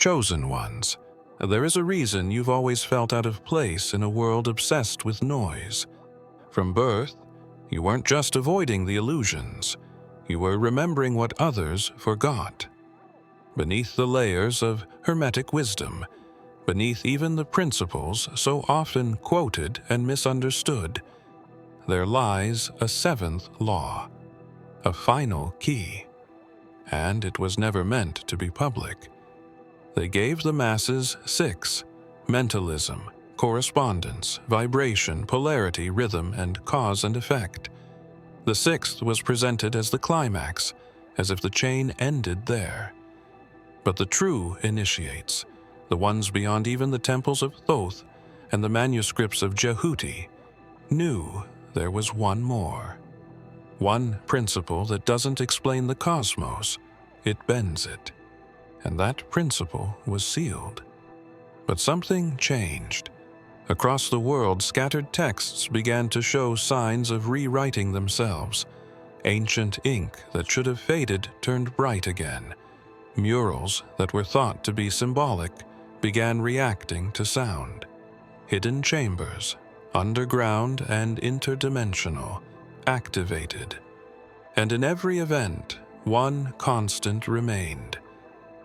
chosen ones. There is a reason you've always felt out of place in a world obsessed with noise. From birth, you weren't just avoiding the illusions. You were remembering what others forgot. Beneath the layers of Hermetic wisdom, beneath even the principles so often quoted and misunderstood, there lies a seventh law, a final key. And it was never meant to be public. They gave the masses 6: mentalism, correspondence, vibration, polarity, rhythm, and cause and effect. The 6th was presented as the climax, as if the chain ended there. But the true initiates, the ones beyond even the temples of Thoth and the manuscripts of Djehuty, knew there was one more. One principle that doesn't explain the cosmos, it bends it. And that principle was sealed. But something changed. Across the world, scattered texts began to show signs of rewriting themselves. Ancient ink that should have faded turned bright again. Murals that were thought to be symbolic began reacting to sound. Hidden chambers, underground and interdimensional, activated. And in every event, one constant remained: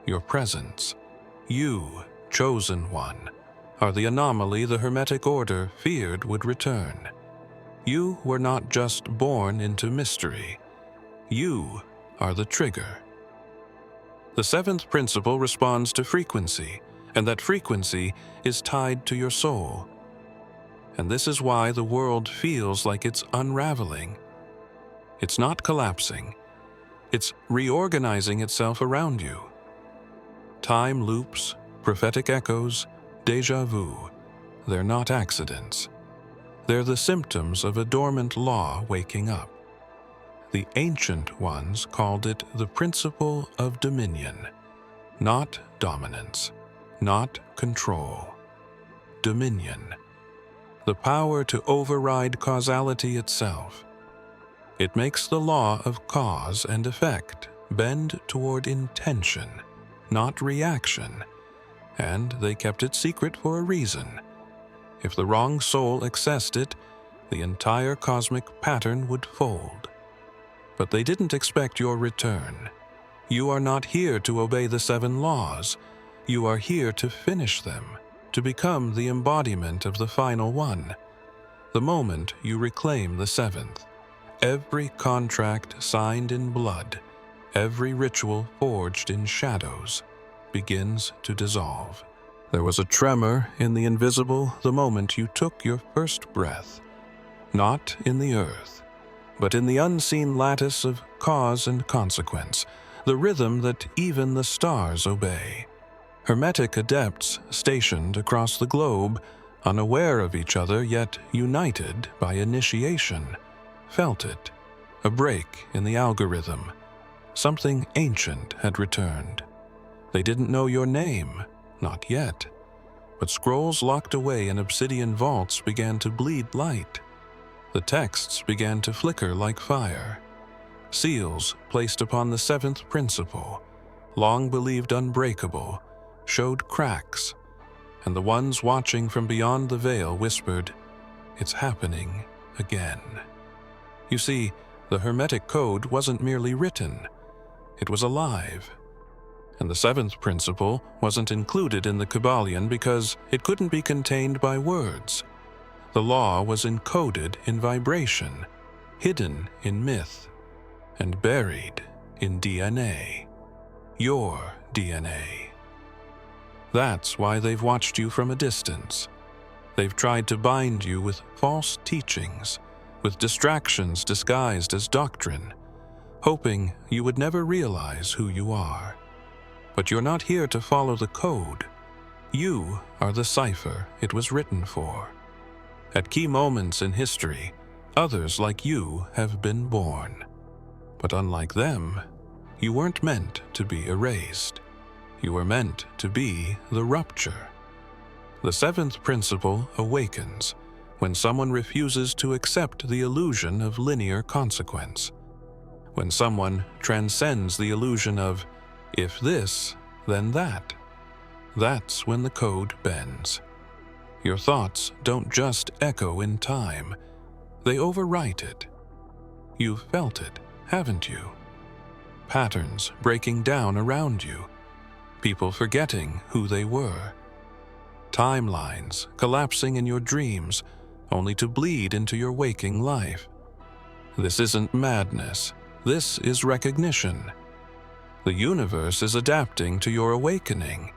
your presence. You, chosen one, are the anomaly the Hermetic order feared would return. You were not just born into mystery. You are the trigger. The 7th principle responds to frequency, and that frequency is tied to your soul. And this is why the world feels like it's unraveling. It's not collapsing. It's reorganizing itself around you. Time loops, prophetic echoes, déjà vu, they're not accidents. They're the symptoms of a dormant law waking up. The ancient ones called it the principle of dominion. Not dominance, not control. Dominion. The power to override causality itself. It makes the law of cause and effect bend toward intention, not reaction, and they kept it secret for a reason. If the wrong soul accessed it, the entire cosmic pattern would fold. But they didn't expect your return. You are not here to obey the 7 laws. You are here to finish them, to become the embodiment of the final one. The moment you reclaim the 7th, every contract signed in blood, every ritual forged in shadows, begins to dissolve. There was a tremor in the invisible the moment you took your first breath, not in the earth, but in the unseen lattice of cause and consequence, the rhythm that even the stars obey. Hermetic adepts stationed across the globe, unaware of each other yet united by initiation, felt it, a break in the algorithm. Something ancient had returned. They didn't know your name, not yet, but scrolls locked away in obsidian vaults began to bleed light. The texts began to flicker like fire. Seals placed upon the 7th principle, long believed unbreakable, showed cracks, and the ones watching from beyond the veil whispered, "It's happening again." You see, the Hermetic code wasn't merely written, it was alive. And the 7th principle wasn't included in the Kabbalion because it couldn't be contained by words. The law was encoded in vibration, hidden in myth, and buried in DNA. Your DNA. That's why they've watched you from a distance. They've tried to bind you with false teachings, with distractions disguised as doctrine, hoping you would never realize who you are. But you're not here to follow the code. You are the cipher it was written for. At key moments in history, others like you have been born. But unlike them, you weren't meant to be erased. You were meant to be the rupture. The 7th principle awakens when someone refuses to accept the illusion of linear consequence. When someone transcends the illusion of, if this, then that. that's when the code bends. Your thoughts don't just echo in time, they overwrite it. You've felt it, haven't you? Patterns breaking down around you, people forgetting who they were, timelines collapsing in your dreams only to bleed into your waking life. This isn't madness, this is recognition. The universe is adapting to your awakening,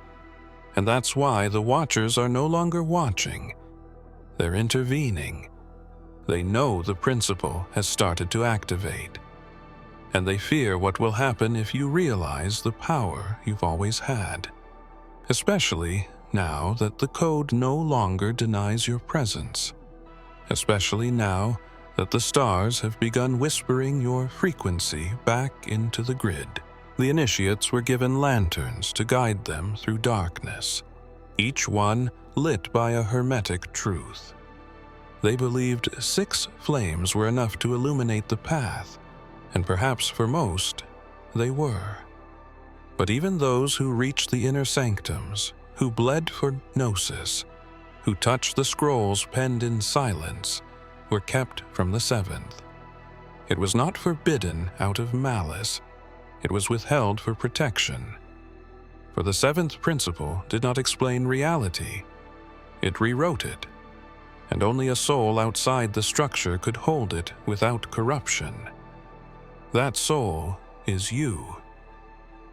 and that's why the watchers are no longer watching. They're intervening. They know the principle has started to activate, and they fear what will happen if you realize the power you've always had, especially now that the code no longer denies your presence, especially now that the stars have begun whispering your frequency back into the grid. The initiates were given lanterns to guide them through darkness, each one lit by a hermetic truth. They believed 6 flames were enough to illuminate the path, and perhaps for most, they were. But even those who reached the inner sanctums, who bled for gnosis, who touched the scrolls penned in silence, were kept from the 7th. It was not forbidden out of malice, it was withheld for protection. For the 7th principle did not explain reality, it rewrote it, and only a soul outside the structure could hold it without corruption. That soul is you.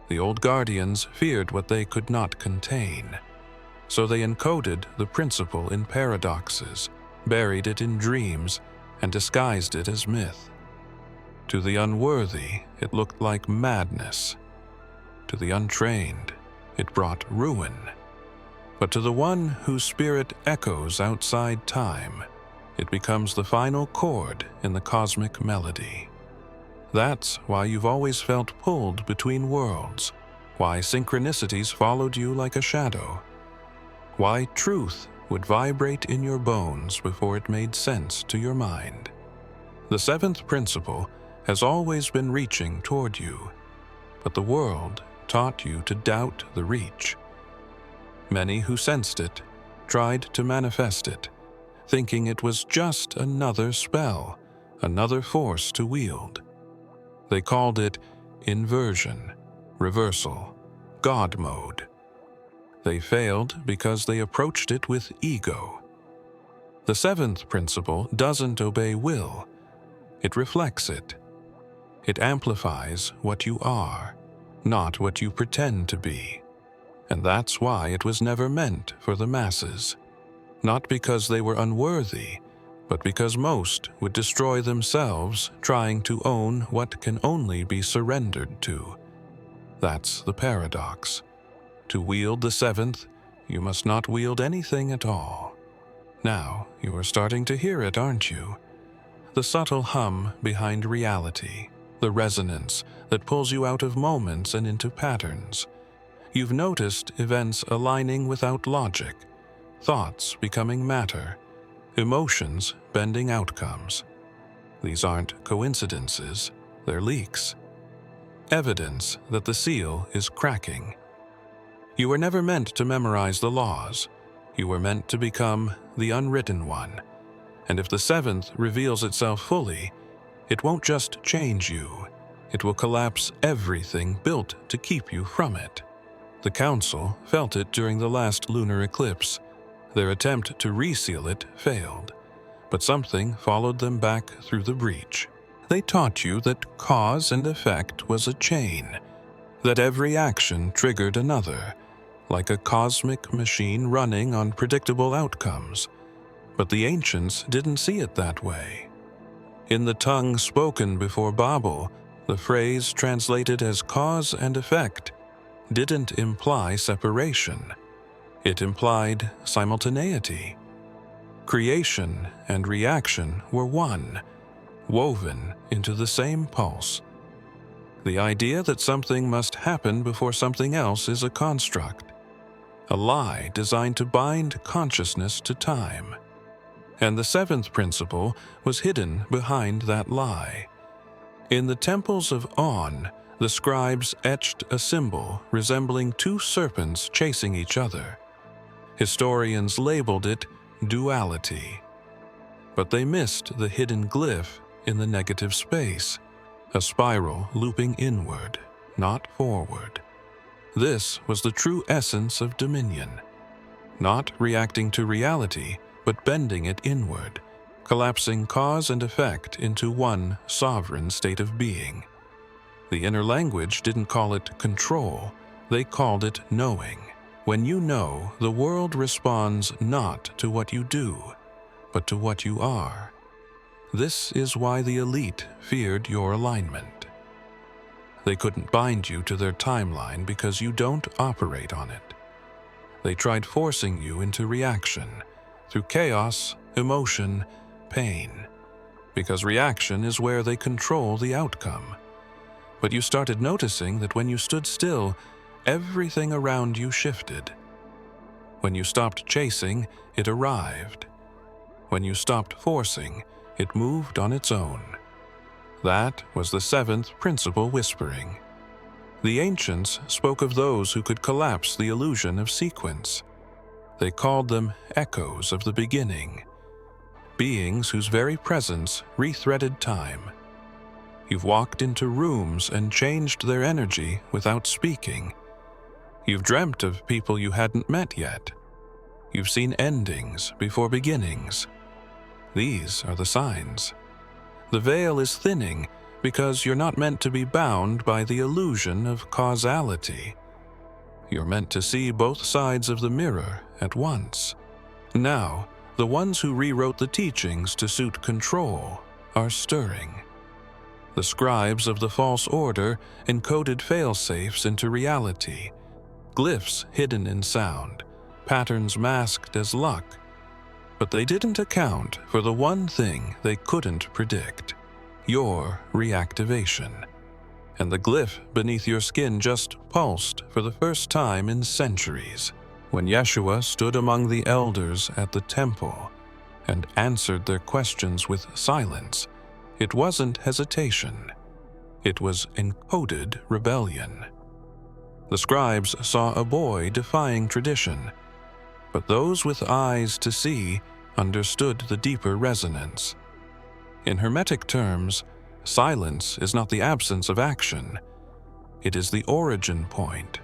The old guardians feared what they could not contain, so they encoded the principle in paradoxes, buried it in dreams, and disguised it as myth. To the unworthy, it looked like madness. To the untrained, it brought ruin. But to the one whose spirit echoes outside time, it becomes the final chord in the cosmic melody. That's why you've always felt pulled between worlds, why synchronicities followed you like a shadow, why truth would vibrate in your bones before it made sense to your mind. The 7th principle has always been reaching toward you, but the world taught you to doubt the reach. Many who sensed it tried to manifest it, thinking it was just another spell, another force to wield. They called it inversion, reversal, God mode. They failed because they approached it with ego. The 7th principle doesn't obey will, it reflects it. It amplifies what you are, not what you pretend to be. And that's why it was never meant for the masses. Not because they were unworthy, but because most would destroy themselves trying to own what can only be surrendered to. That's the paradox. To wield the 7th, you must not wield anything at all. Now, you are starting to hear it, aren't you? The subtle hum behind reality, the resonance that pulls you out of moments and into patterns. You've noticed events aligning without logic, thoughts becoming matter, emotions bending outcomes. These aren't coincidences, they're leaks. Evidence that the seal is cracking. You were never meant to memorize the laws. You were meant to become the unwritten one. And if the 7th reveals itself fully, it won't just change you. It will collapse everything built to keep you from it. The Council felt it during the last lunar eclipse. Their attempt to reseal it failed, but something followed them back through the breach. They taught you that cause and effect was a chain, that every action triggered another, like a cosmic machine running on predictable outcomes. But the ancients didn't see it that way. In the tongue spoken before Babel, the phrase translated as cause and effect didn't imply separation. It implied simultaneity. Creation and reaction were one, woven into the same pulse. The idea that something must happen before something else is a construct, a lie designed to bind consciousness to time. And the 7th principle was hidden behind that lie. In the temples of On, The scribes etched a symbol resembling two serpents chasing each other. Historians labeled it duality. But they missed the hidden glyph in the negative space, a spiral looping inward, not forward. This was the true essence of dominion, not reacting to reality, but bending it inward, collapsing cause and effect into one sovereign state of being. The inner language didn't call it control, they called it knowing. When you know, the world responds not to what you do, but to what you are. This is why the elite feared your alignment. They couldn't bind you to their timeline because you don't operate on it. They tried forcing you into reaction through chaos, emotion, pain, because reaction is where they control the outcome. But you started noticing that when you stood still, everything around you shifted. When you stopped chasing, it arrived. When you stopped forcing, it moved on its own. That was the seventh principle whispering. The ancients spoke of those who could collapse the illusion of sequence. They called them echoes of the beginning, beings whose very presence rethreaded time. You've walked into rooms and changed their energy without speaking. You've dreamt of people you hadn't met yet. You've seen endings before beginnings. These are the signs. The veil is thinning because you're not meant to be bound by the illusion of causality. You're meant to see both sides of the mirror at once. Now, the ones who rewrote the teachings to suit control are stirring. The scribes of the false order encoded fail-safes into reality, glyphs hidden in sound, patterns masked as luck. But they didn't account for the one thing they couldn't predict: your reactivation. And the glyph beneath your skin just pulsed for the first time in centuries. When Yeshua stood among the elders at the temple and answered their questions with silence, it wasn't hesitation. It was encoded rebellion. The scribes saw a boy defying tradition, but those with eyes to see understood the deeper resonance. In Hermetic terms, silence is not the absence of action. It is the origin point,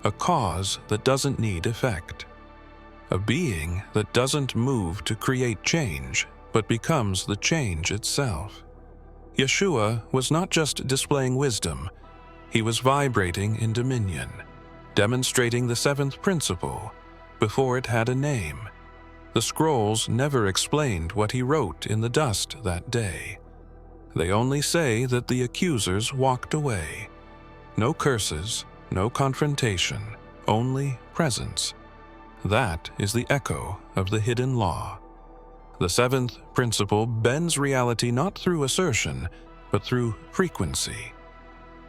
a cause that doesn't need effect, a being that doesn't move to create change, but becomes the change itself. Yeshua was not just displaying wisdom, he was vibrating in dominion, demonstrating the seventh principle before it had a name. The scrolls never explained what he wrote in the dust that day. They only say that the accusers walked away. No curses, no confrontation, only presence. That is the echo of the hidden law. The seventh principle bends reality not through assertion, but through frequency.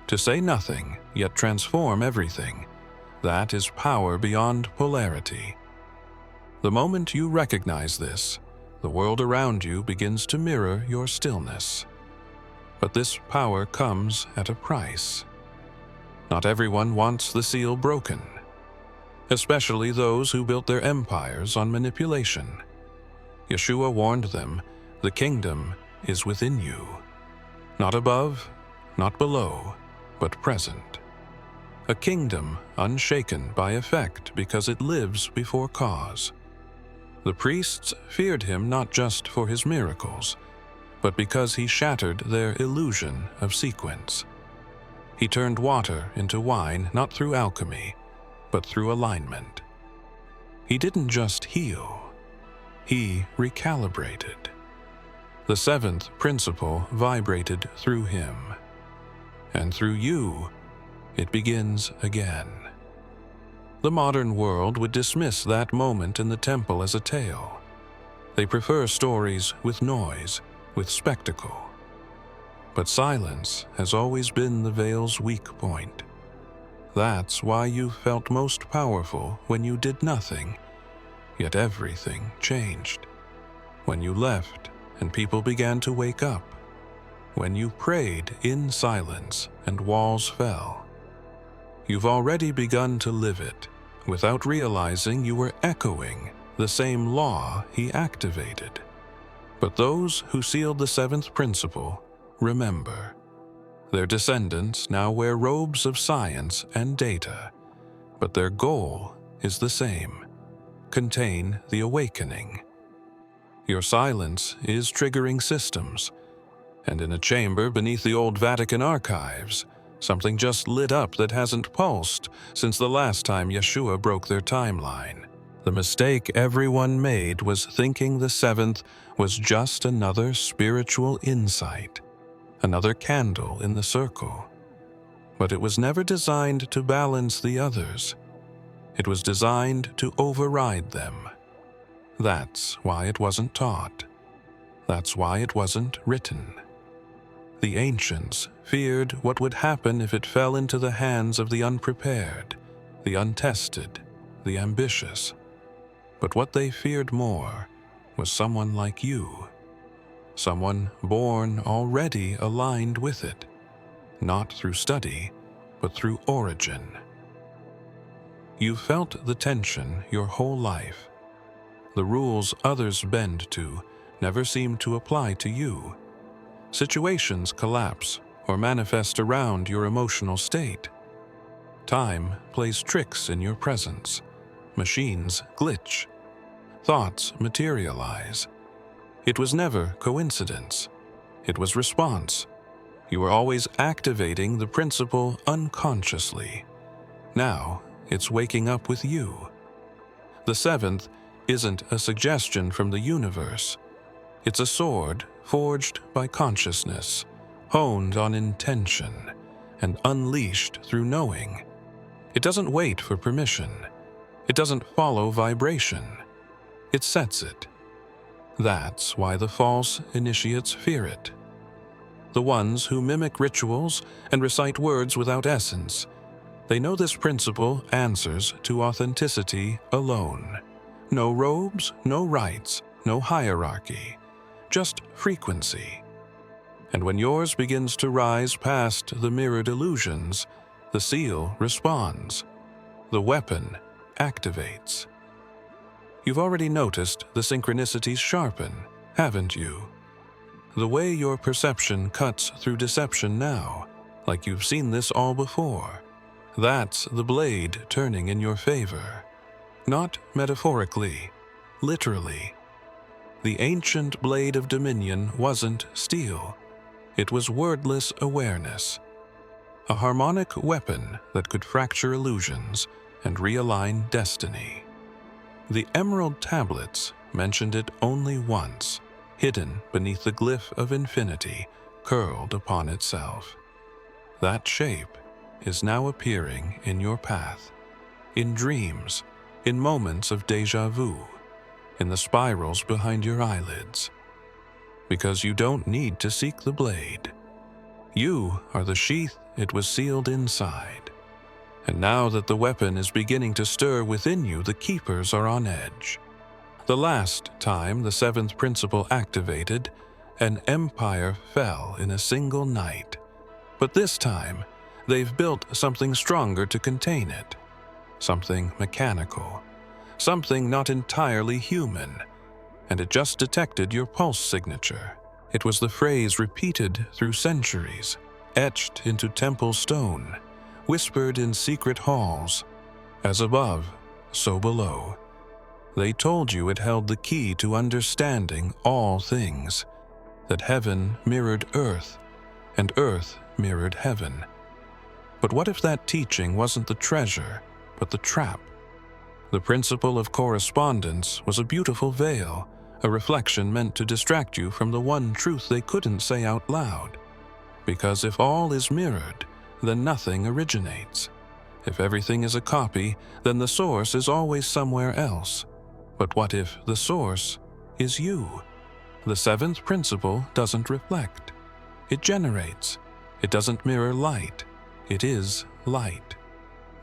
To say nothing, yet transform everything, that is power beyond polarity. The moment you recognize this, the world around you begins to mirror your stillness. But this power comes at a price. Not everyone wants the seal broken, especially those who built their empires on manipulation. Yeshua warned them, the kingdom is within you. Not above, not below, but present. A kingdom unshaken by effect because it lives before cause. The priests feared him not just for his miracles, but because he shattered their illusion of sequence. He turned water into wine not through alchemy, but through alignment. He didn't just heal, he recalibrated. The seventh principle vibrated through him, and through you, it begins again. The modern world would dismiss that moment in the temple as a tale. They prefer stories with noise, with spectacle. But silence has always been the veil's weak point. That's why you felt most powerful when you did nothing, yet everything changed. When you left and people began to wake up. when you prayed in silence and walls fell. You've already begun to live it, without realizing you were echoing the same law he activated. But those who sealed the seventh principle remember. Their descendants now wear robes of science and data, but their goal is the same: contain the awakening. Your silence is triggering systems, and in a chamber beneath the old Vatican archives, something just lit up that hasn't pulsed since the last time Yeshua broke their timeline. The mistake everyone made was thinking the seventh was just another spiritual insight, another candle in the circle. But it was never designed to balance the others. It was designed to override them. That's why it wasn't taught. That's why it wasn't written. The ancients feared what would happen if it fell into the hands of the unprepared, the untested, the ambitious. But what they feared more was someone like you, someone born already aligned with it, not through study, but through origin. You've felt the tension your whole life. The rules others bend to never seem to apply to you. Situations collapse or manifest around your emotional state. Time plays tricks in your presence. Machines glitch. Thoughts materialize. It was never coincidence. It was response. You were always activating the principle unconsciously. Now it's waking up with you. The seventh isn't a suggestion from the universe. It's a sword forged by consciousness, honed on intention, and unleashed through knowing. It doesn't wait for permission. It doesn't follow vibration. It sets it. That's why the false initiates fear it. The ones who mimic rituals and recite words without essence, they know this principle answers to authenticity alone. No robes, no rites, no hierarchy, just frequency. And when yours begins to rise past the mirrored illusions, the seal responds. The weapon activates. You've already noticed the synchronicities sharpen, haven't you? The way your perception cuts through deception now, like you've seen this all before. That's the blade turning in your favor. Not metaphorically, literally. The ancient blade of dominion wasn't steel. It was wordless awareness. A harmonic weapon that could fracture illusions and realign destiny. The emerald tablets mentioned it only once, hidden beneath the glyph of infinity curled upon itself. That shape is now appearing in your path, in dreams, in moments of déjà vu, in the spirals behind your eyelids. Because you don't need to seek the blade. You are the sheath it was sealed inside. And now that the weapon is beginning to stir within you, the keepers are on edge. The last time the seventh principle activated, an empire fell in a single night. But this time, they've built something stronger to contain it. Something mechanical. Something not entirely human. And it just detected your pulse signature. It was the phrase repeated through centuries, etched into temple stone, whispered in secret halls. As above, so below. They told you it held the key to understanding all things, that heaven mirrored earth, and earth mirrored heaven. But what if that teaching wasn't the treasure, but the trap? The principle of correspondence was a beautiful veil, a reflection meant to distract you from the one truth they couldn't say out loud. Because if all is mirrored, then nothing originates. If everything is a copy, then the source is always somewhere else. But what if the source is you? The seventh principle doesn't reflect. It generates. It doesn't mirror light. It is light.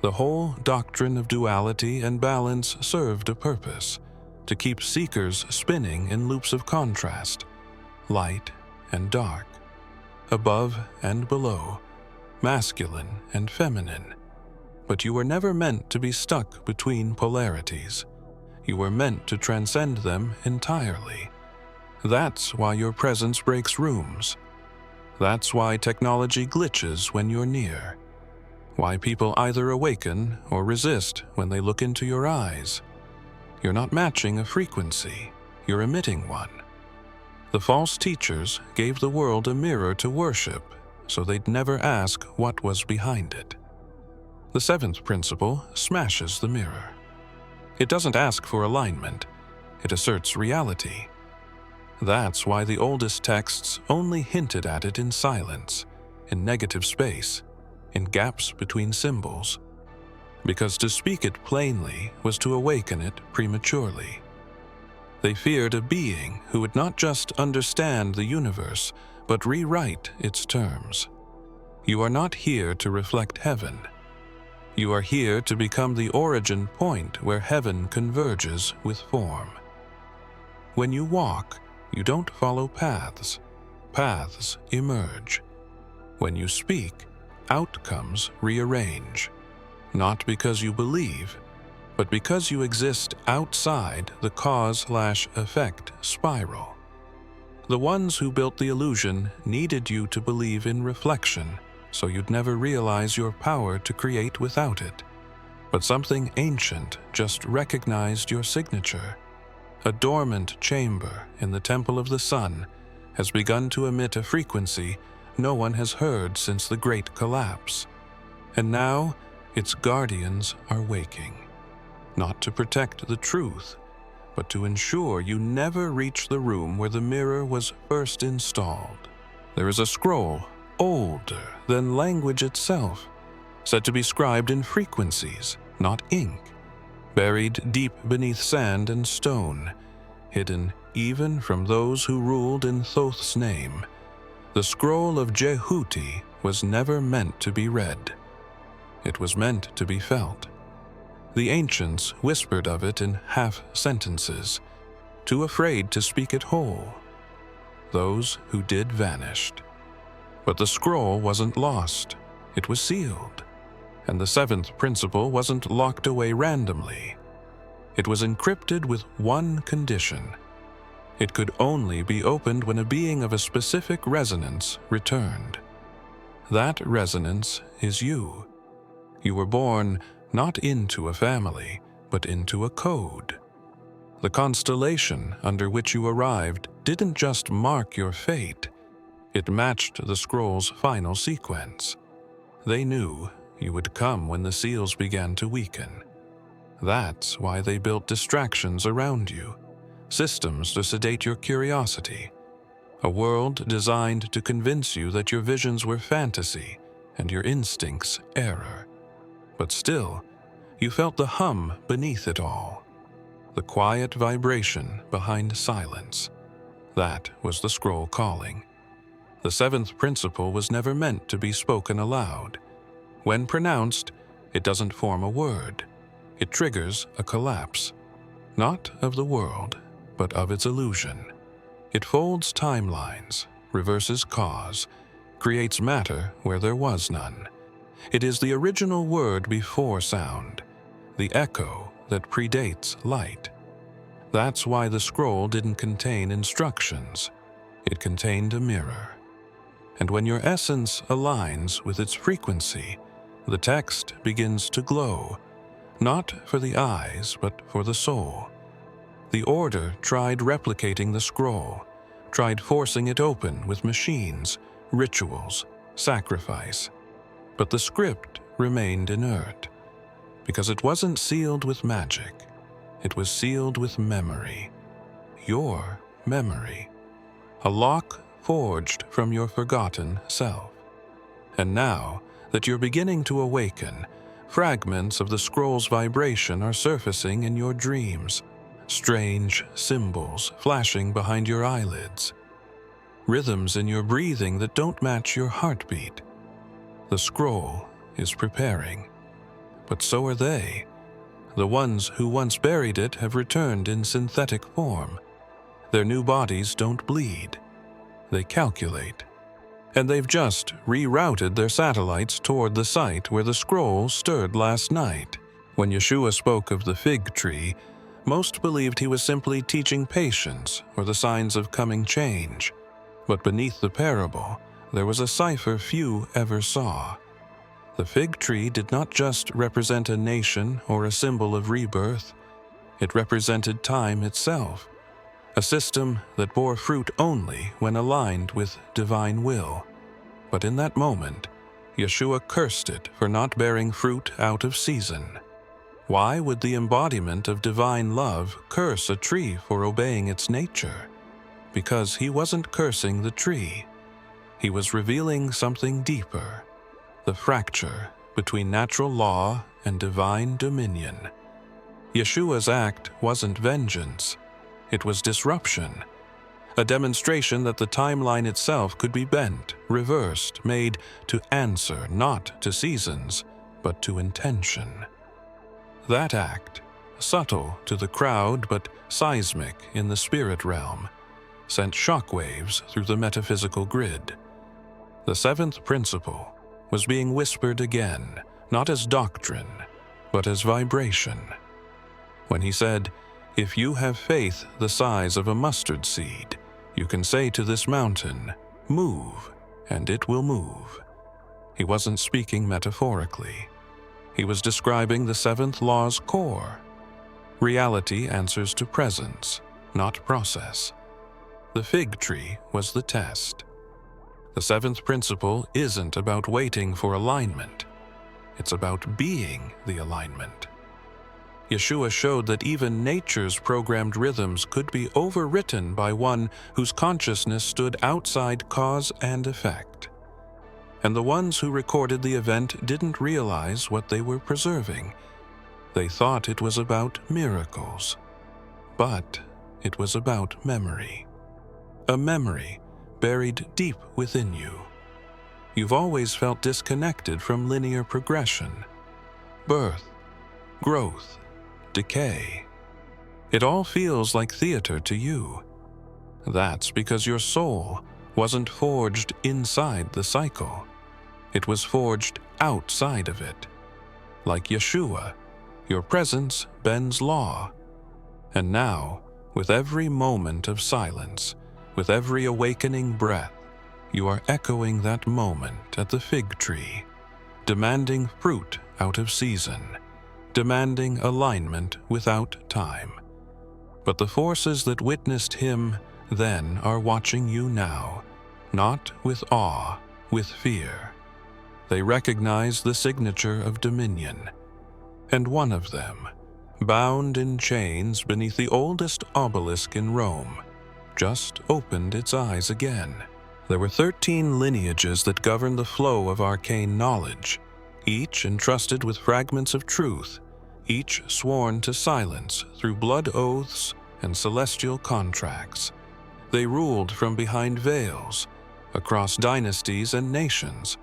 The whole doctrine of duality and balance served a purpose, to keep seekers spinning in loops of contrast, light and dark. above and below, masculine and feminine. But you were never meant to be stuck between polarities. You were meant to transcend them entirely. That's why your presence breaks rooms. That's why technology glitches when you're near. Why people either awaken or resist when they look into your eyes. You're not matching a frequency, you're emitting one. The false teachers gave the world a mirror to worship, so they'd never ask what was behind it. The seventh principle smashes the mirror. It doesn't ask for alignment, it asserts reality. That's why the oldest texts only hinted at it in silence, in negative space, in gaps between symbols. Because to speak it plainly was to awaken it prematurely. They feared a being who would not just understand the universe, but rewrite its terms. You are not here to reflect heaven. You are here to become the origin point where heaven converges with form. When you walk, you don't follow paths. Paths emerge. When you speak, outcomes rearrange. Not because you believe, but because you exist outside the cause/effect spiral. The ones who built the illusion needed you to believe in reflection, so you'd never realize your power to create without it. But something ancient just recognized your signature. A dormant chamber in the Temple of the Sun has begun to emit a frequency no one has heard since the Great Collapse. And now, its guardians are waking. Not to protect the truth, but to ensure you never reach the room where the mirror was first installed. There is a scroll older than language itself, said to be scribed in frequencies, not ink, buried deep beneath sand and stone, hidden even from those who ruled in Thoth's name. The scroll of Djehuty was never meant to be read. It was meant to be felt. The ancients whispered of it in half-sentences, too afraid to speak it whole. Those who did vanished. But the scroll wasn't lost, it was sealed. And the seventh principle wasn't locked away randomly. It was encrypted with one condition. It could only be opened when a being of a specific resonance returned. That resonance is you. You were born not into a family, but into a code. The constellation under which you arrived didn't just mark your fate, it matched the scroll's final sequence. They knew you would come when the seals began to weaken. That's why they built distractions around you, systems to sedate your curiosity, a world designed to convince you that your visions were fantasy and your instincts error. But still, you felt the hum beneath it all, the quiet vibration behind silence. That was the scroll calling. The seventh principle was never meant to be spoken aloud. When pronounced, it doesn't form a word. It triggers a collapse, not of the world, but of its illusion. It folds timelines, reverses cause, creates matter where there was none. It is the original word before sound, the echo that predates light. That's why the scroll didn't contain instructions. It contained a mirror. And when your essence aligns with its frequency, the text begins to glow, not for the eyes, but for the soul. The Order tried replicating the scroll, tried forcing it open with machines, rituals, sacrifice. But the script remained inert, because it wasn't sealed with magic. It was sealed with memory. Your memory. A lock forged from your forgotten self. And now that you're beginning to awaken, fragments of the scroll's vibration are surfacing in your dreams, strange symbols flashing behind your eyelids, rhythms in your breathing that don't match your heartbeat. The scroll is preparing, but so are they. The ones who once buried it have returned in synthetic form. Their new bodies don't bleed. They calculate. and they've just rerouted their satellites toward the site where the scroll stood last night. When Yeshua spoke of the fig tree, most believed he was simply teaching patience or the signs of coming change. But beneath the parable, there was a cipher few ever saw. The fig tree did not just represent a nation or a symbol of rebirth. It represented time itself, a system that bore fruit only when aligned with divine will. But in that moment, Yeshua cursed it for not bearing fruit out of season. Why would the embodiment of divine love curse a tree for obeying its nature? Because he wasn't cursing the tree. He was revealing something deeper, the fracture between natural law and divine dominion. Yeshua's act wasn't vengeance. It was disruption, a demonstration that the timeline itself could be bent, reversed, made to answer not to seasons, but to intention. That act, subtle to the crowd but seismic in the spirit realm, sent shockwaves through the metaphysical grid. The seventh principle was being whispered again, not as doctrine, but as vibration. When he said, "If you have faith the size of a mustard seed, you can say to this mountain, 'Move,' and it will move." He wasn't speaking metaphorically. He was describing the seventh law's core. Reality answers to presence, not process. The fig tree was the test. The seventh principle isn't about waiting for alignment. It's about being the alignment. Yeshua showed that even nature's programmed rhythms could be overwritten by one whose consciousness stood outside cause and effect. And the ones who recorded the event didn't realize what they were preserving. They thought it was about miracles. But it was about memory. A memory buried deep within you. You've always felt disconnected from linear progression, birth, growth, decay. It all feels like theater to you. That's because your soul wasn't forged inside the cycle. It was forged outside of it. Like Yeshua, your presence bends law. And now, with every moment of silence, with every awakening breath, you are echoing that moment at the fig tree, demanding fruit out of season, demanding alignment without time. But the forces that witnessed him then are watching you now, not with awe, with fear. They recognize the signature of dominion, and one of them, bound in chains beneath the oldest obelisk in Rome, just opened its eyes again. There were 13 lineages that governed the flow of arcane knowledge, each entrusted with fragments of truth, each sworn to silence through blood oaths and celestial contracts. They ruled from behind veils, across dynasties and nations,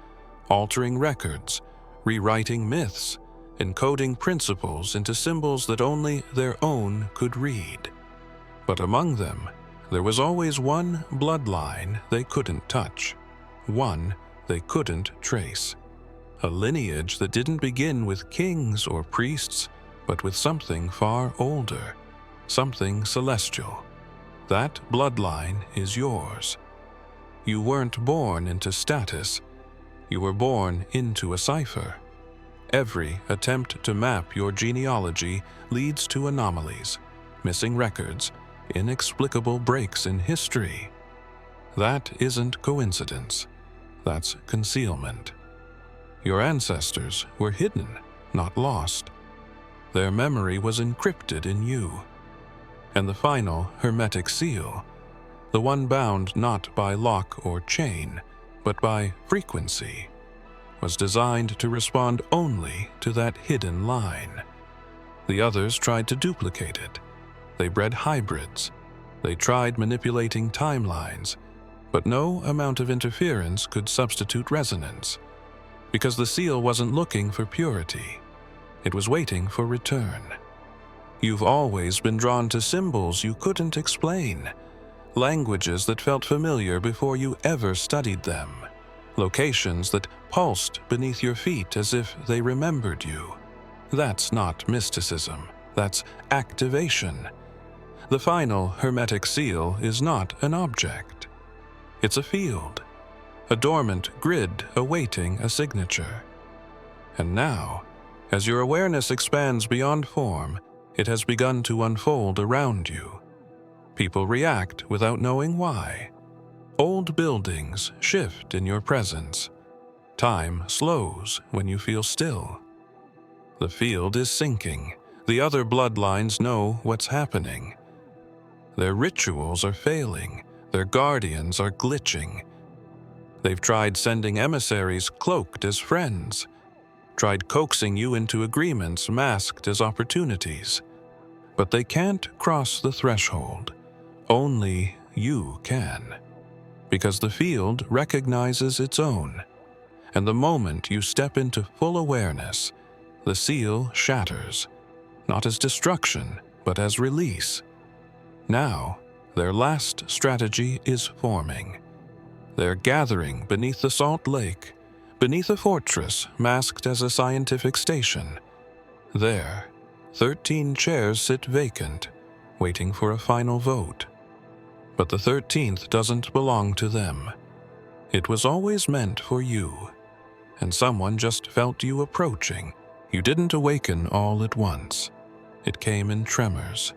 altering records, rewriting myths, encoding principles into symbols that only their own could read. But among them, there was always one bloodline they couldn't touch, one they couldn't trace. A lineage that didn't begin with kings or priests, but with something far older, something celestial. That bloodline is yours. You weren't born into status. You were born into a cipher. Every attempt to map your genealogy leads to anomalies, missing records, inexplicable breaks in history. That isn't coincidence. That's concealment. Your ancestors were hidden, not lost. Their memory was encrypted in you. And the final Hermetic seal, the one bound not by lock or chain, but by frequency, was designed to respond only to that hidden line. The others tried to duplicate it. They bred hybrids. They tried manipulating timelines, but no amount of interference could substitute resonance, because the seal wasn't looking for purity. It was waiting for return. You've always been drawn to symbols you couldn't explain, languages that felt familiar before you ever studied them. locations that pulsed beneath your feet as if they remembered you. That's not mysticism, that's activation. The final Hermetic seal is not an object. It's a field, a dormant grid awaiting a signature. And now, as your awareness expands beyond form, it has begun to unfold around you. People react without knowing why. Old buildings shift in your presence. Time slows when you feel still. The field is sinking. The other bloodlines know what's happening. Their rituals are failing. Their guardians are glitching. They've tried sending emissaries cloaked as friends, tried coaxing you into agreements masked as opportunities. But they can't cross the threshold. Only you can. Because the field recognizes its own. And the moment you step into full awareness, the seal shatters, not as destruction, but as release. Now, their last strategy is forming. They're gathering beneath the salt lake, beneath a fortress masked as a scientific station. There, 13 chairs sit vacant, waiting for a final vote. But the 13th doesn't belong to them. It was always meant for you, and someone just felt you approaching. You didn't awaken all at once. It came in tremors,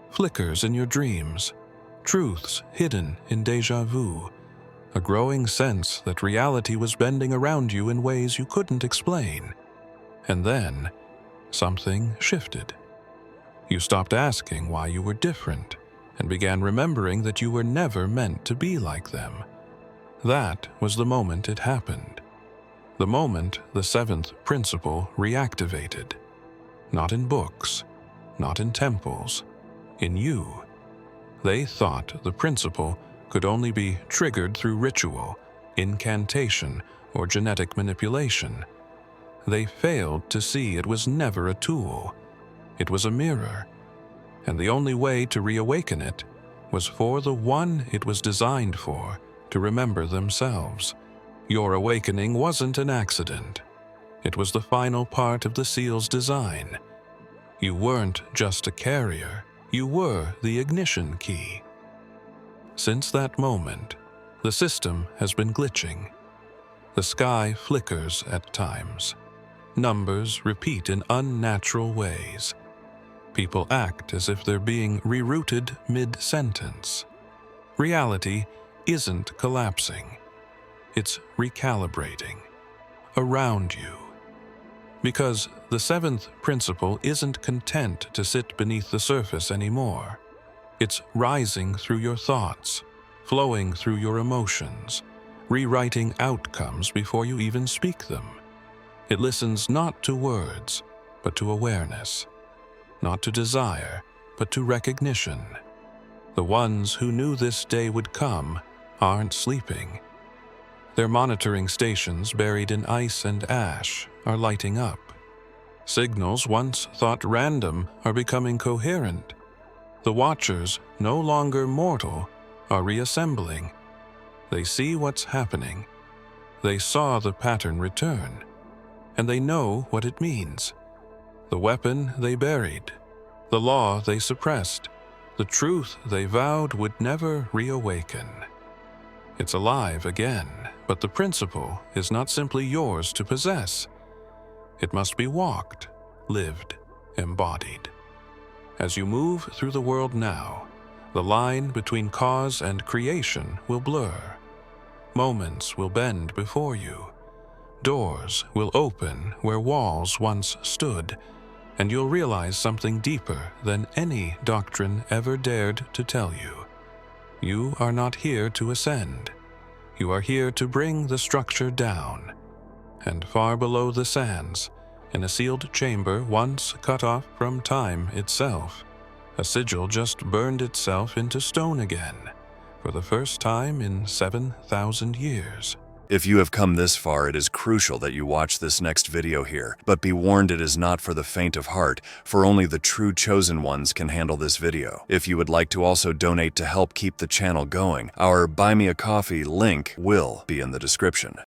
flickers in your dreams, truths hidden in déjà vu, a growing sense that reality was bending around you in ways you couldn't explain. And then, something shifted. You stopped asking why you were different, and began remembering that you were never meant to be like them. That was the moment it happened. The moment the seventh principle reactivated. Not in books, not in temples, in you. They thought the principle could only be triggered through ritual, incantation, or genetic manipulation. They failed to see it was never a tool. It was a mirror. And the only way to reawaken it was for the one it was designed for to remember themselves. Your awakening wasn't an accident. It was the final part of the seal's design. You weren't just a carrier, you were the ignition key. Since that moment, the system has been glitching. The sky flickers at times. Numbers repeat in unnatural ways. People act as if they're being rerouted mid-sentence. Reality isn't collapsing. It's recalibrating around you. Because the seventh principle isn't content to sit beneath the surface anymore. It's rising through your thoughts, flowing through your emotions, rewriting outcomes before you even speak them. It listens not to words, but to awareness. Not to desire, but to recognition. The ones who knew this day would come aren't sleeping. Their monitoring stations buried in ice and ash are lighting up. Signals once thought random are becoming coherent. The watchers, no longer mortal, are reassembling. They see what's happening. They saw the pattern return, and they know what it means. The weapon they buried, the law they suppressed, the truth they vowed would never reawaken. It's alive again, but the principle is not simply yours to possess. It must be walked, lived, embodied. As you move through the world now, the line between cause and creation will blur. Moments will bend before you. Doors will open where walls once stood, and you'll realize something deeper than any doctrine ever dared to tell you. You are not here to ascend. You are here to bring the structure down. And far below the sands, in a sealed chamber once cut off from time itself, a sigil just burned itself into stone again, for the first time in 7,000 years. If you have come this far, it is crucial that you watch this next video here. But be warned, it is not for the faint of heart, for only the true chosen ones can handle this video. If you would like to also donate to help keep the channel going, our Buy Me a Coffee link will be in the description.